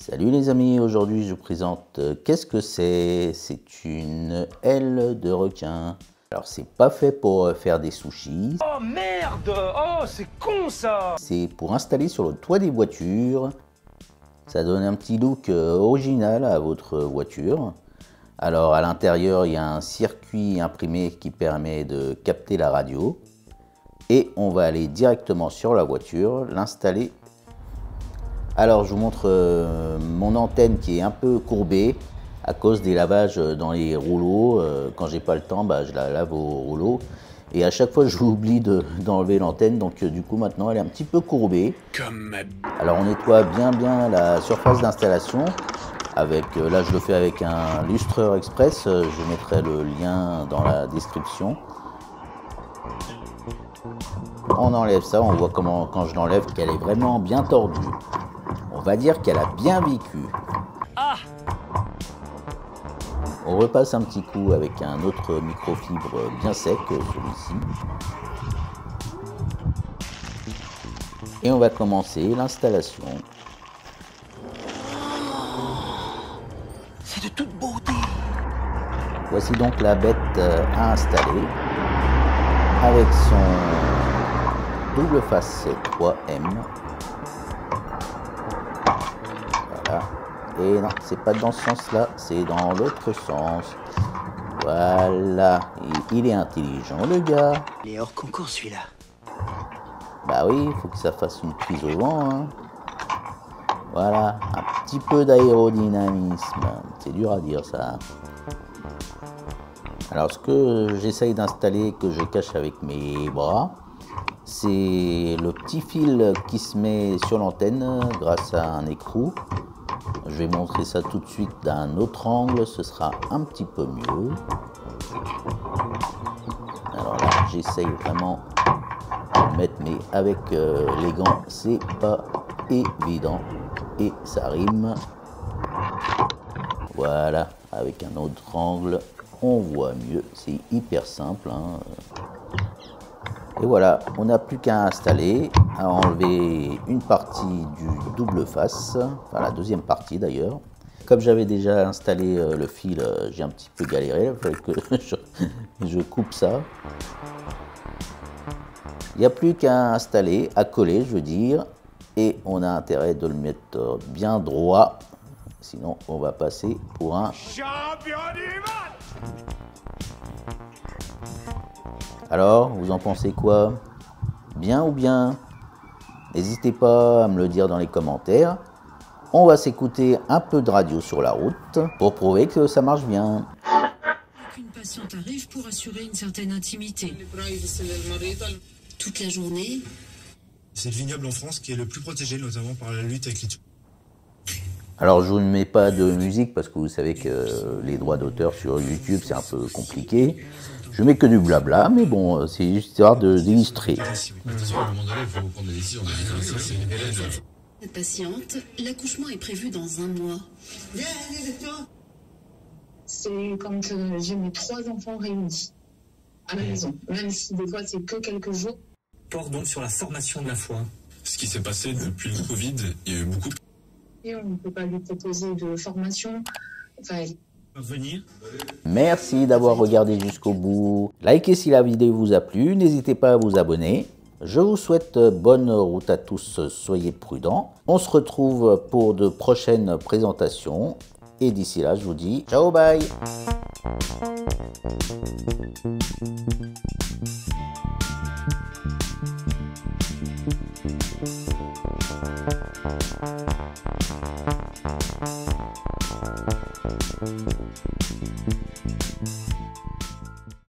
Salut les amis, aujourd'hui je vous présente qu'est-ce que c'est? C'est une aile de requin. Alors c'est pas fait pour faire des sushis. Oh merde! Oh c'est con ça! C'est pour installer sur le toit des voitures. Ça donne un petit look original à votre voiture. Alors à l'intérieur il y a un circuit imprimé qui permet de capter la radio. Et on va aller directement sur la voiture, l'installer. Alors je vous montre mon antenne qui est un peu courbée à cause des lavages dans les rouleaux. Quand j'ai pas le temps, je la lave au rouleau. Et à chaque fois j'oublie d'enlever l'antenne, donc du coup maintenant elle est un petit peu courbée. Alors on nettoie bien la surface d'installation. Avec, là je le fais avec un lustreur express, je mettrai le lien dans la description. On enlève ça, on voit comment quand je l'enlève qu'elle est vraiment bien tordue. On va dire qu'elle a bien vécu. Ah! On repasse un petit coup avec un autre microfibre bien sec, celui-ci. Et on va commencer l'installation. C'est de toute beauté! Voici donc la bête à installer avec son double face 3M. Voilà. Et non, c'est pas dans ce sens-là, c'est dans l'autre sens. Voilà. Et il est intelligent, le gars. Il est hors concours celui-là. Bah oui, il faut que ça fasse une prise au vent. Hein. Voilà, un petit peu d'aérodynamisme. C'est dur à dire ça. Alors ce que j'essaye d'installer, que je cache avec mes bras, c'est le petit fil qui se met sur l'antenne grâce à un écrou. Je vais montrer ça tout de suite d'un autre angle, ce sera un petit peu mieux. Alors là, j'essaye vraiment de mettre, mais avec les gants, c'est pas évident. Et ça rime. Voilà, avec un autre angle, on voit mieux. C'est hyper simple. Hein. Et voilà, on n'a plus qu'à installer, à enlever une partie du double face, enfin la deuxième partie d'ailleurs. Comme j'avais déjà installé le fil, j'ai un petit peu galéré, il fallait que je coupe ça. Il n'y a plus qu'à installer, à coller je veux dire, et on a intérêt de le mettre bien droit, sinon on va passer pour un champion du monde. Alors, vous en pensez quoi? Bien ou bien? N'hésitez pas à me le dire dans les commentaires. On va s'écouter un peu de radio sur la route pour prouver que ça marche bien. Une patiente arrive pour assurer une certaine intimité. Toute la journée. C'est le vignoble en France qui est le plus protégé, notamment par la lutte avec les... Alors je ne mets pas de musique parce que vous savez que les droits d'auteur sur YouTube c'est un peu compliqué. Je mets que du blabla, mais bon, c'est juste histoire d'illustrer. Cette patiente, l'accouchement est prévu dans 1 mois. C'est quand j'ai mes 3 enfants réunis à la maison, même si des fois c'est que quelques jours. Porte donc sur la formation de la foi. Ce qui s'est passé depuis le Covid, il y a eu beaucoup de... Et on ne peut pas lui proposer de formation. Enfin, venir. Merci d'avoir regardé jusqu'au bout. Likez si la vidéo vous a plu, n'hésitez pas à vous abonner. Je vous souhaite bonne route à tous, soyez prudents. On se retrouve pour de prochaines présentations. Et d'ici là, je vous dis ciao, bye.